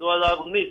2019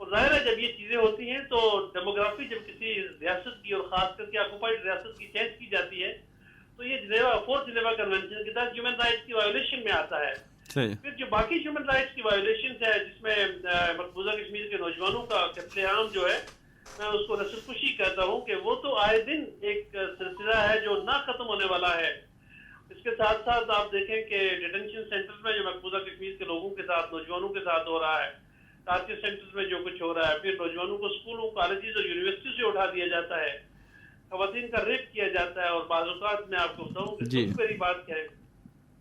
اور ظاہر ہے جب یہ چیزیں ہوتی ہیں تو ڈیموگرافی جب کسی ریاست کی اور خاص کر کے آکوپائڈ ریاست کی چینج کی جاتی ہے تو یہ فورتھ جنیوا کنونشن کے تحت ہیومن رائٹس کی وائولیشن میں آتا ہے. پھر جو باقی ہیومن رائٹس کی وائولیشن ہے جس میں مقبوضہ کشمیر کے نوجوانوں کا قتل عام جو ہے میں اس کو نسل کشی کہتا ہوں کہ وہ تو آئے دن ایک سلسلہ ہے جو نہ ختم ہونے والا ہے. اس کے ساتھ ساتھ آپ دیکھیں کہ ڈیٹینشن سینٹر میں جو مقبوضہ کشمیر کے لوگوں کے ساتھ نوجوانوں کے ساتھ ہو رہا ہے, ٹارچر سینٹر میں جو کچھ ہو رہا ہے, پھر نوجوانوں کو اسکولوں کالجز اور یونیورسٹی سے اٹھا دیا جاتا ہے, خواتین کا ریپ کیا جاتا ہے, اور بعض اوقات میں آپ کو بتاؤں کہ سب سے بڑی بات کیا ہے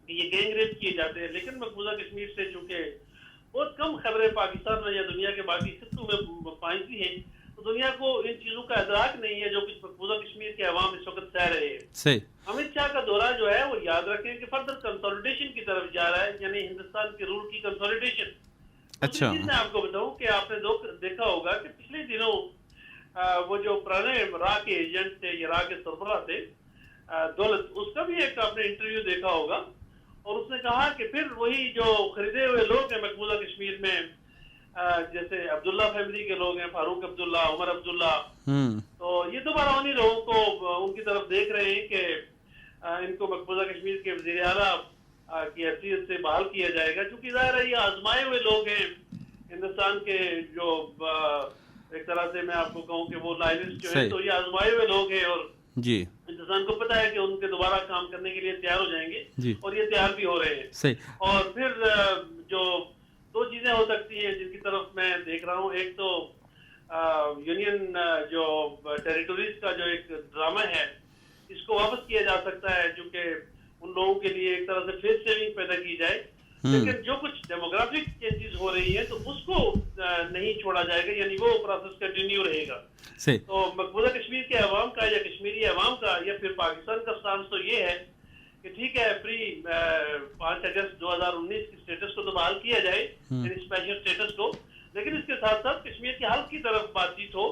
کہ یہ گینگ ریپ کیے جاتے ہیں. لیکن مقبوضہ کشمیر سے چونکہ بہت کم خبریں پاکستان میں یا دنیا کے باقی خطوں میں پہنچتی ہیں تو دنیا کو ان چیزوں کا ادراک نہیں ہے جو کچھ مقبوضہ کشمیر کے عوام اس وقت سہ رہے ہیں. امت شاہ کا دورہ جو ہے وہ یاد رکھیں کہ فردر کنسولیڈیشن کی طرف جا رہا ہے, یعنی ہندوستان کے رول کی کنسولیڈیشن. اچھا چیز میں آپ کو بتاؤں کہ آپ نے دیکھا ہوگا کہ پچھلے دنوں وہ جو پرانے راہ کے ایجنٹ تھے یا راہ کے سربراہ تھے دولت, اس کا بھی ایک آپ نے انٹرویو دیکھا ہوگا, اور اس نے کہا کہ پھر وہی جو خریدے ہوئے لوگ ہیں مقبوضہ کشمیر میں جیسے عبداللہ فیملی کے لوگ ہیں, فاروق عبداللہ, عمر عبداللہ, تو یہ دوبارہ انہی لوگوں کو ان کی طرف دیکھ رہے ہیں کہ ان کو مقبوضہ کشمیر کے وزیر اعلیٰ کی حیثیت سے بحال کیا جائے گا, کیونکہ ظاہر ہے یہ آزمائے ہوئے لوگ ہیں ہندوستان کے جو ایک طرح سے میں آپ کو کہوں کہ وہ لائنسٹ جو ہیں تو یہ آزمائے ہوئے لوگ ہیں, اور ہندوستان کو پتا ہے کہ ان کے دوبارہ کام کرنے کے لیے تیار ہو جائیں گے, اور یہ تیار بھی ہو رہے ہیں. اور پھر جو دو چیزیں ہو سکتی ہیں جن کی طرف میں دیکھ رہا ہوں, ایک تو یونین جو ٹیریٹوریز کا جو ایک ڈرامہ ہے اس کو واپس کیا جا سکتا ہے چونکہ ان لوگوں کے لیے ایک طرح سے فیس سیونگ پیدا کی جائے, لیکن جو کچھ ڈیموگرافک چینجز ہو رہی ہیں تو اس کو نہیں چھوڑا جائے گا, یعنی وہ پروسیس کنٹینیو رہے گا. تو مقبوضہ کشمیر کے عوام کا یا کشمیری عوام کا یا پھر پاکستان کا سٹانس تو یہ ہے کہ ٹھیک ہے پری 5 اگست 2019 کی سٹیٹس کو تو بحال کیا جائے, یعنی اسپیشل سٹیٹس کو, لیکن اس کے ساتھ ساتھ کشمیر کے حل کی طرف بات چیت ہو,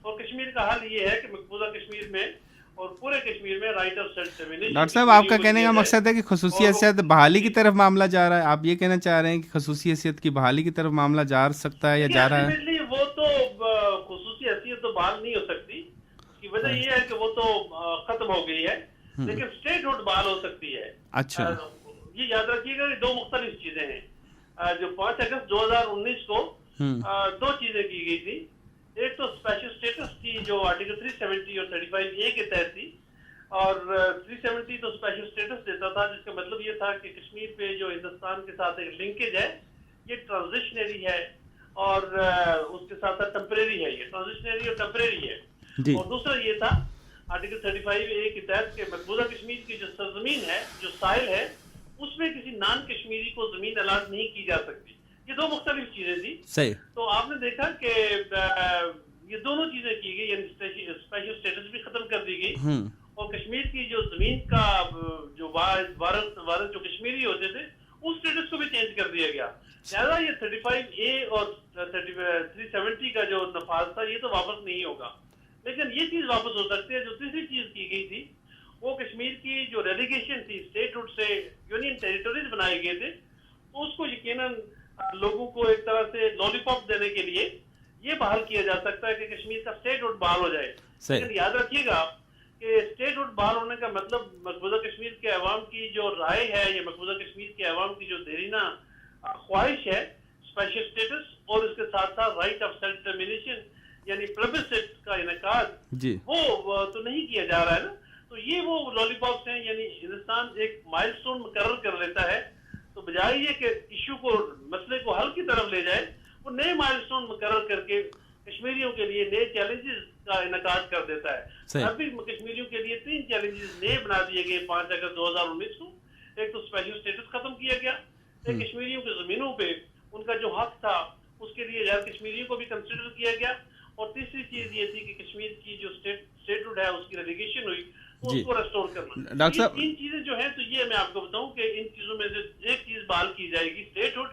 اور کشمیر کا حل یہ ہے کہ مقبوضہ کشمیر میں اور پورے کشمیر میں right of self determination. Doctor صاحب آپ کا کہنے کا مقصد ہے کہ خصوصی حیثیت بحالی کی طرف معاملہ جا رہا ہے, آپ یہ کہنا چاہ رہے ہیں کہ خصوصی حیثیت کی بحالی کی طرف معاملہ جا سکتا ہے یا جا رہا ہے؟ وہ تو خصوصی حیثیت تو بحال نہیں ہو سکتی, اس کی وجہ یہ ہے کہ وہ تو ختم ہو گئی ہے, لیکن اسٹیٹ ہوڈ بحال ہو سکتی ہے. اچھا یہ یاد رکھیے گا کہ دو مختلف چیزیں ہیں. جو 5 اگست 2019 کو دو چیزیں کی گئی تھی, ایک تو اسپیشل اسٹیٹس تھی جو آرٹیکل 370 اور 35A کے تحت تھی, اور 370 تو اسپیشل اسٹیٹس دیتا تھا جس کا مطلب یہ تھا کہ کشمیر پہ جو ہندوستان کے ساتھ ایک لنکیج ہے یہ ٹرانزیشنری ہے اور اس کے ساتھ ساتھ ٹیمپریری ہے, یہ ٹرانزیشنری اور ٹیمپریری ہے. اور دوسرا یہ تھا آرٹیکل 35A کے تحت کہ مقبوضہ کشمیر کی جو سرزمین ہے, جو ساحل ہے, اس میں کسی نان کشمیری کو زمین الاٹ نہیں کی جا سکتی. یہ دو مختلف چیزیں تھی. تو آپ نے دیکھا کہ یہ دونوں چیزیں کی گئی, یعنی اسپیشل اسٹیٹس بھی ختم کر دی گئی, اور کشمیر کی جو زمین کا جو وارث جو کشمیری ہوتے تھے اس اسٹیٹس کو بھی چینج کر دیا گیا. لہٰذا یہ 35A اور 370 کا جو نفاذ تھا یہ تو واپس نہیں ہوگا, لیکن یہ چیز واپس ہو سکتی ہے. جو تیسری چیز کی گئی تھی وہ کشمیر کی جو ریلیگیشن تھی اسٹیٹ ہوڈ سے یونین ٹیریٹوریز بنائے گئے تھے, تو اس کو یقیناً لوگوں کو ایک طرح سے لالی پاپ دینے کے لیے یہ بحال کیا جا سکتا ہے کہ کشمیر کا اسٹیٹ ہوڈ بحال ہو جائے. لیکن یاد رکھیے گا کہ اسٹیٹ ہوڈ بحال ہونے کا مطلب مقبوضہ کشمیر کے عوام کی جو رائے ہے یا مقبوضہ کشمیر کے عوام کی جو دیرینہ خواہش ہے اسپیشل اسٹیٹس اور اس کے ساتھ ساتھ رائٹ آف سیلف ڈٹرمنیشن یعنی پلبسسٹ کا انعقاد وہ تو نہیں کیا جا رہا ہے نا. تو یہ وہ لالی پاپس ہیں, یعنی ہندوستان ایک مائل سٹون مقرر کر لیتا ہے تو بجائے یہ کہ ایشو کو مسئلے کو حل کی طرف لے جائے وہ نئے مائل سٹون مقرر کر کے کشمیریوں کے لیے نئے چیلنجز کا انعقاد کر دیتا ہے. ابھی کشمیریوں کے لیے 3 چیلنجز نئے بنا دیے گئے 5 اگست 2019 کو. ایک تو اسپیشل اسٹیٹس ختم کیا گیا, ایک کشمیریوں کی زمینوں پہ ان کا جو حق تھا اس کے لیے غیر کشمیریوں کو بھی کنسیڈر کیا گیا, اور تیسری چیز یہ تھی کہ کشمیر کی جو اسٹیٹ ہوڈ ہے اس کی ریلیگیشن ہوئی اس کو ریسٹور کرنا. یہ 3 چیزیں جو ہیں تو یہ میں آپ کو بتاؤں کہ ان چیزوں میں سے ایک چیز بحال کی جائے گی اسٹیٹ ہوڈ,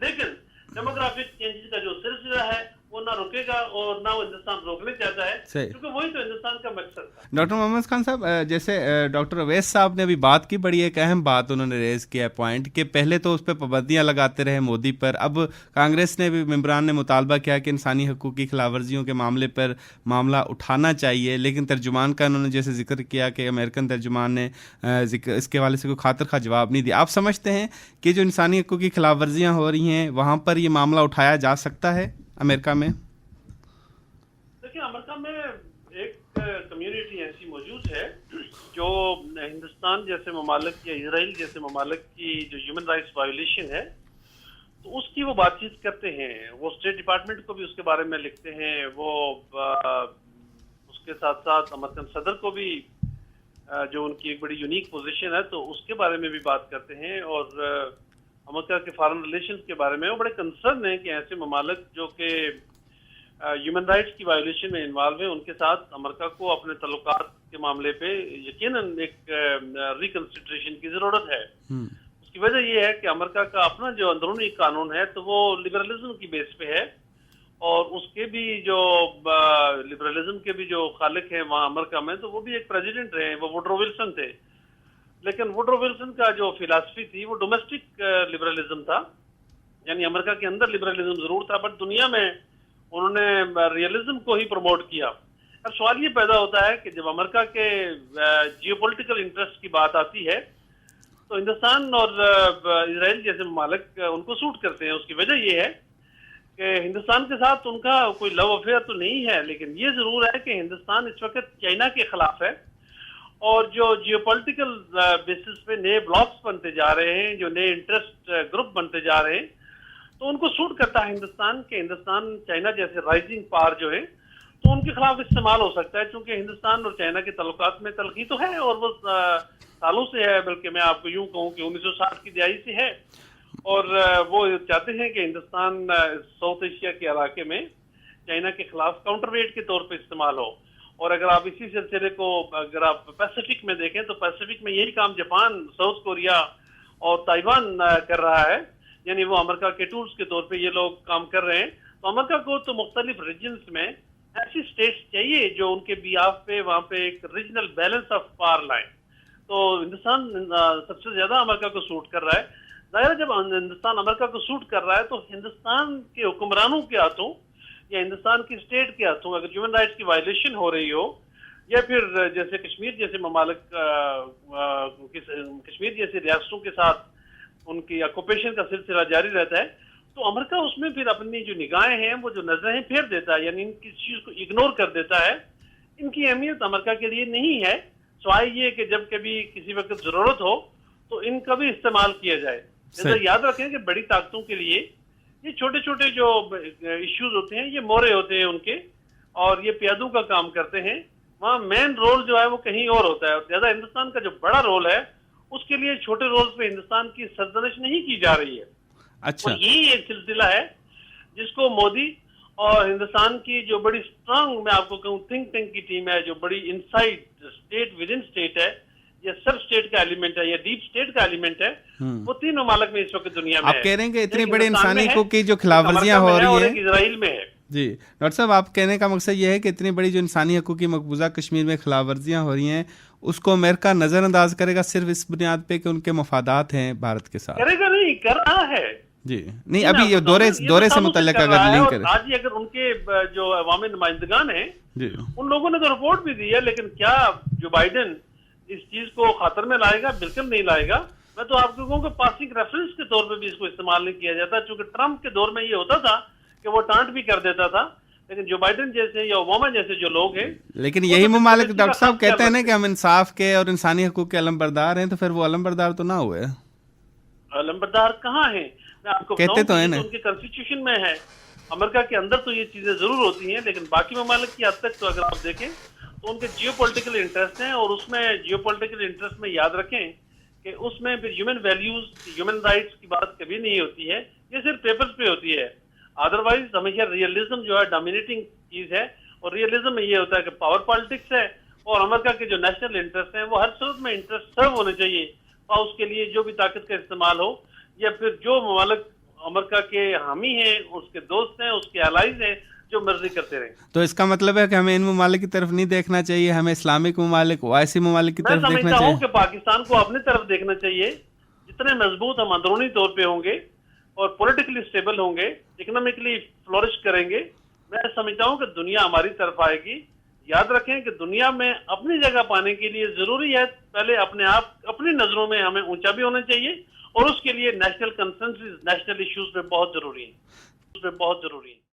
لیکن ڈیموگرافک چینجز کا جو سلسلہ ہے وہ نہ رکے گا اور نہ وہ ہندوستان روکنے چاہتا ہے, صحیح. کیونکہ وہی تو ہندوستان کا مقصد تھا. ڈاکٹر محمد خان صاحب, جیسے ڈاکٹر اویس صاحب نے ابھی بات کی, بڑی ایک اہم بات انہوں نے ریز کیا ہے پوائنٹ, کہ پہلے تو اس پہ پابندیاں لگاتے رہے مودی پر, اب کانگریس نے بھی ممبران نے مطالبہ کیا کہ انسانی حقوق کی خلاف ورزیوں کے معاملے پر معاملہ اٹھانا چاہیے, لیکن ترجمان کا انہوں نے جیسے ذکر کیا کہ امریکن ترجمان نے اس کے حوالے سے کوئی خاطر خواہ جواب نہیں دیا. آپ سمجھتے ہیں کہ جو انسانی حقوق کی خلاف ورزیاں ہو رہی ہیں وہاں پر یہ معاملہ اٹھایا جا سکتا ہے امریکہ میں؟ دیکھیں, امریکہ میں ایک کمیونٹی ایسی موجود ہے جو ہندوستان جیسے ممالک یا اسرائیل جیسے ممالک کی جو ہیومن رائٹس وائلیشن ہے تو اس کی وہ بات چیت کرتے ہیں. وہ اسٹیٹ ڈپارٹمنٹ کو بھی اس کے بارے میں لکھتے ہیں, وہ اس کے ساتھ ساتھ امریکن صدر کو بھی جو ان کی ایک بڑی یونیک پوزیشن ہے تو اس کے بارے میں بھی بات کرتے ہیں, اور امریکہ کے فارن ریلیشنز کے بارے میں وہ بڑے کنسرن ہیں کہ ایسے ممالک جو کہ ہیومن رائٹس کی وائلیشن میں انوالو ہیں ان کے ساتھ امریکہ کو اپنے تعلقات کے معاملے پہ یقیناً ایک ریکنسیڈریشن کی ضرورت ہے. اس کی وجہ یہ ہے کہ امریکہ کا اپنا جو اندرونی قانون ہے تو وہ لبرلزم کی بیس پہ ہے, اور اس کے بھی جو لبرلزم کے بھی جو خالق ہیں وہاں امریکہ میں تو وہ بھی ایک پریزیڈنٹ رہے ہیں, وہ ووڈرو ولسن تھے. لیکن ووڈرو ولسن کا جو فلاسفی تھی وہ ڈومیسٹک لبرلزم تھا, یعنی امریکہ کے اندر لبرلزم ضرور تھا بٹ دنیا میں انہوں نے ریئلزم کو ہی پروموٹ کیا. اب سوال یہ پیدا ہوتا ہے کہ جب امریکہ کے جیو پولیٹیکل انٹرسٹ کی بات آتی ہے تو ہندوستان اور اسرائیل جیسے ممالک ان کو سوٹ کرتے ہیں. اس کی وجہ یہ ہے کہ ہندوستان کے ساتھ ان کا کوئی لو افیئر تو نہیں ہے, لیکن یہ ضرور ہے کہ ہندوستان اس وقت چائنا کے خلاف ہے, اور جو جیو پولیٹیکل بیسس پہ نئے بلاکس بنتے جا رہے ہیں, جو نئے انٹرسٹ گروپ بنتے جا رہے ہیں, تو ان کو سوٹ کرتا ہے ہندوستان کہ ہندوستان چائنا جیسے رائزنگ پاور جو ہے تو ان کے خلاف استعمال ہو سکتا ہے, چونکہ ہندوستان اور چائنا کے تعلقات میں تلخی تو ہے اور وہ سالوں سے ہے, بلکہ میں آپ کو یوں کہوں کہ 1960 کی دہائی سے ہے, اور وہ چاہتے ہیں کہ ہندوستان ساؤتھ ایشیا کے علاقے میں چائنا کے خلاف کاؤنٹر ویٹ کے طور پہ استعمال ہو. اور اگر آپ اسی سلسلے کو اگر آپ پیسیفک میں دیکھیں تو پیسیفک میں یہی کام جاپان, ساؤتھ کوریا اور تائیوان کر رہا ہے, یعنی وہ امریکہ کے ٹولز کے طور پہ یہ لوگ کام کر رہے ہیں. تو امریکہ کو تو مختلف ریجنز میں ایسی اسٹیٹس چاہیے جو ان کے بیہاف پہ وہاں پہ ایک regional balance of power line. تو ہندوستان سب سے زیادہ امریکہ کو سوٹ کر رہا ہے. ظاہر ہے جب ہندوستان امریکہ کو سوٹ کر رہا ہے تو ہندوستان کے حکمرانوں کے ہاتھوں یا ہندوستان کی اسٹیٹ کے ہاتھوں اگر ہیومن رائٹس کی وائلیشن ہو رہی ہو, یا پھر جیسے کشمیر جیسے ممالک کشمیر جیسے ریاستوں کے ساتھ ان کی آکوپیشن کا سلسلہ جاری رہتا ہے, تو امریکہ اس میں پھر اپنی جو نگاہیں ہیں وہ جو نظریں پھیر دیتا ہے, یعنی ان کی چیز کو اگنور کر دیتا ہے. ان کی اہمیت امریکہ کے لیے نہیں ہے, سوائے یہ کہ جب کبھی کسی وقت ضرورت ہو تو ان کا بھی استعمال کیا جائے. جیسا یاد رکھیں کہ بڑی طاقتوں کے لیے یہ چھوٹے چھوٹے جو ایشوز ہوتے ہیں یہ مورے ہوتے ہیں ان کے, اور یہ پیادوں کا کام کرتے ہیں. وہاں مین رول جو ہے وہ کہیں اور ہوتا ہے, اور زیادہ ہندوستان کا جو بڑا رول ہے اس کے لیے چھوٹے رول پہ ہندوستان کی سرزنش نہیں کی جا رہی ہے. اچھا, یہی ایک سلسلہ ہے جس کو مودی اور ہندوستان کی جو بڑی اسٹرانگ, میں آپ کو کہوں تھنک ٹینک کی ٹیم ہے, جو بڑی inside state within state ہے, یا سب اسٹیٹ کا ایلیمنٹ ہے, یا ڈیپ اسٹیٹ کا ایلیمنٹ ہے, وہ تین ممالک میں اس وقت دنیا میں آپ کہہ رہے ہیں کہ اتنی بڑی انسانی حقوق کی جو خلاف ورزیاں ہو رہی ہیں اسرائیل میں ہے. جی ڈاکٹر صاحب, آپ کہنے کا مقصد یہ ہے کہ اتنی بڑی جو انسانی حقوق کی مقبوضہ کشمیر میں خلاف ورزیاں ہو رہی ہیں اس کو امریکہ نظر انداز کرے گا صرف اس بنیاد پہ کہ ان کے مفادات ہیں بھارت کے ساتھ؟ کرے گا نہیں, کر رہا ہے. جی نہیں, ابھی یہ دورے سے متعلق اگر لنک کرے. آج ہی اگر ان کے جو عوامی نمائندگان ہیں جی ان لوگوں نے تو رپورٹ بھی دی ہے, لیکن کیا جو بائیڈن اس چیز کو خاطر میں لائے گا؟ بالکل نہیں لائے گا. میں تو آپ کو کہوں کہ پاسنگ ریفرنس کے طور پہ بھی اس کو استعمال نہیں کیا جاتا, چونکہ ٹرمپ کے دور میں یہ ہوتا تھا کہ وہ ٹانٹ بھی کر دیتا تھا, لیکن جو بائیڈن جیسے یا اوباما جیسے جو لوگ ہیں, لیکن یہی ممالک ڈاکٹر صاحب کہتے ہیں نا کہ ہم انصاف کے اور انسانی حقوق کے علمبردار ہیں, تو پھر وہ علمبردار تو نہ ہوئے. علمبردار کہاں ہیں؟ میں آپ کو کہتے تو ہیں نا, ان کے کانسٹیٹیوشن میں ہے. امریکہ کے اندر تو یہ چیزیں ضرور ہوتی ہیں, لیکن باقی ممالک کی حد تک تو اگر آپ دیکھیں تو ان کے جیو پولیٹیکل انٹرسٹ ہیں, اور اس میں جیو پولیٹیکل انٹرسٹ میں یاد رکھیں کہ اس میں پھر ہیومن ویلیوز, ہیومن رائٹس کی بات کبھی نہیں ہوتی ہے, یہ صرف پیپرز پہ ہوتی ہے. ادروائز ہمیشہ ریئلزم جو ہے ڈومینیٹنگ چیز ہے, اور ریئلزم میں یہ ہوتا ہے کہ پاور پالیٹکس ہے, اور امریکہ کے جو نیشنل انٹرسٹ ہیں وہ ہر صورت میں انٹرسٹ سرو ہونے چاہیے, اور اس کے لیے جو بھی طاقت کا استعمال ہو, یا پھر جو ممالک امریکہ کے حامی ہیں, اس کے دوست ہیں, اس کے الائز ہیں, جو مرضی کرتے رہیں. تو اس کا مطلب ہے کہ ہمیں ان ممالک کی طرف نہیں دیکھنا چاہیے, ہمیں اسلامک ممالک, اوائسی ممالک کی میں طرف دیکھنا سمجھتا چاہیے. ہوں کہ پاکستان کو اپنی طرف دیکھنا چاہیے. جتنے مضبوط ہم اندرونی طور پہ ہوں گے اور پولیٹیکلی اسٹیبل ہوں گے, اکنامکلی فلورش کریں گے, میں سمجھتا ہوں کہ دنیا ہماری طرف آئے گی. یاد رکھیں کہ دنیا میں اپنی جگہ پانے کے لیے ضروری ہے پہلے اپنے آپ, اپنی نظروں میں ہمیں اونچا بھی ہونا چاہیے, اور اس کے لیے نیشنل کنسنسس, نیشنل ایشوز پہ بہت ضروری ہیں.